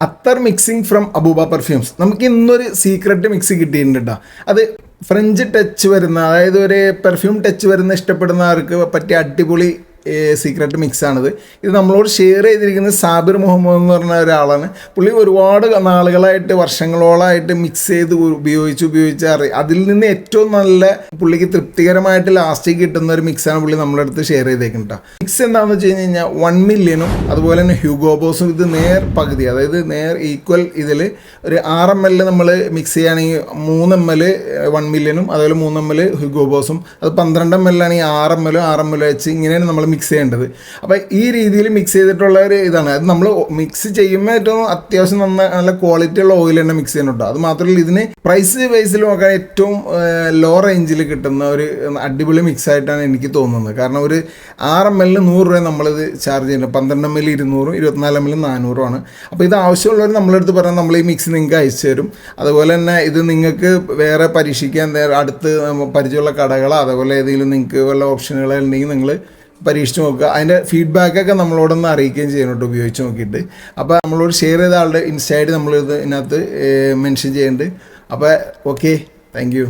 അത്തർ mixing from അബൂബ perfumes. നമുക്ക് ഇന്നൊരു secret mix കിട്ടിയിട്ടുണ്ട് കേട്ടോ. അത് ഫ്രഞ്ച് ടച്ച് വരുന്ന, അതായത് ഒരു പെർഫ്യൂം ടച്ച് വരുന്ന ഇഷ്ടപ്പെടുന്നവർക്ക് പറ്റിയ അടിപൊളി സീക്രട്ട് മിക്സാണിത്. ഇത് നമ്മളോട് ഷെയർ ചെയ്തിരിക്കുന്നത് സാബിർ മുഹമ്മദ് എന്ന് പറഞ്ഞ ഒരാളാണ്. പുള്ളി ഒരുപാട് നാളുകളായിട്ട് വർഷങ്ങളോളമായിട്ട് മിക്സ് ചെയ്ത് ഉപയോഗിച്ച് അതിൽ നിന്ന് ഏറ്റവും നല്ല പുള്ളിക്ക് തൃപ്തികരമായിട്ട് ലാസ്റ്റ് കിട്ടുന്ന ഒരു മിക്സാണ് പുള്ളി നമ്മുടെ അടുത്ത് ഷെയർ ചെയ്തേക്കുന്നത്. മിക്സ് എന്താണെന്ന് വെച്ച് കഴിഞ്ഞ് കഴിഞ്ഞാൽ 1 മില്യനും അതുപോലെ തന്നെ ഹ്യൂഗോ ബോസും ഇത് നേർ പകുതി, അതായത് നേർ ഈക്വൽ. ഇതിൽ ഒരു 6 ml നമ്മൾ മിക്സ് ചെയ്യുകയാണെങ്കിൽ 3 ml 1 മില്യനും അതുപോലെ 3 ml ഹ്യൂഗോ ബോസും, അത് 12 ml ആണെങ്കിൽ 6 ml വെച്ച് ഇങ്ങനെയാണ് നമ്മൾ മിക്സ് ചെയ്യേണ്ടത്. അപ്പോൾ ഈ രീതിയിൽ മിക്സ് ചെയ്തിട്ടുള്ള ഒരു ഇതാണ്. അത് നമ്മൾ മിക്സ് ചെയ്യുമ്പോൾ ഏറ്റവും അത്യാവശ്യം നല്ല ക്വാളിറ്റിയുള്ള ഓയിൽ തന്നെ മിക്സ് ചെയ്യുന്നുണ്ടോ. അത് മാത്രമല്ല ഇതിന് പ്രൈസ് ബേസിൽ നോക്കാൻ ഏറ്റവും ലോ റേഞ്ചിൽ കിട്ടുന്ന ഒരു അടിപൊളി മിക്സ് ആയിട്ടാണ് എനിക്ക് തോന്നുന്നത്. കാരണം ഒരു 6 ml 100 രൂപ നമ്മളിത് ചാർജ് ചെയ്യുന്നത്, 12 ml 200, 24 ml 400 ആണ്. അപ്പോൾ ഇത് ആവശ്യമുള്ളവർ നമ്മളെടുത്ത് പറഞ്ഞാൽ നമ്മൾ ഈ മിക്സ് നിങ്ങൾക്ക് അയച്ചു തരും. അതുപോലെ തന്നെ ഇത് നിങ്ങൾക്ക് വേറെ പരീക്ഷിക്കാൻ അടുത്ത് പരിചയമുള്ള കടകളോ അതുപോലെ ഏതെങ്കിലും നിങ്ങൾക്ക് വല്ല ഓപ്ഷനുകളോ ഉണ്ടെങ്കിൽ നിങ്ങൾ പരീക്ഷിച്ച് നോക്കുക. അതിൻ്റെ ഫീഡ്ബാക്കൊക്കെ നമ്മളോടൊന്ന് അറിയിക്കുകയും ചെയ്യണം കേട്ടോ, ഉപയോഗിച്ച് നോക്കിയിട്ട്. അപ്പോൾ നമ്മളോട് ഷെയർ ചെയ്ത ആളുടെ ഇൻസ്റ്റ ഐ ഡി നമ്മളിത് ഇതിനകത്ത് മെൻഷൻ ചെയ്യുന്നുണ്ട്. അപ്പോൾ ഓക്കെ, താങ്ക് യു.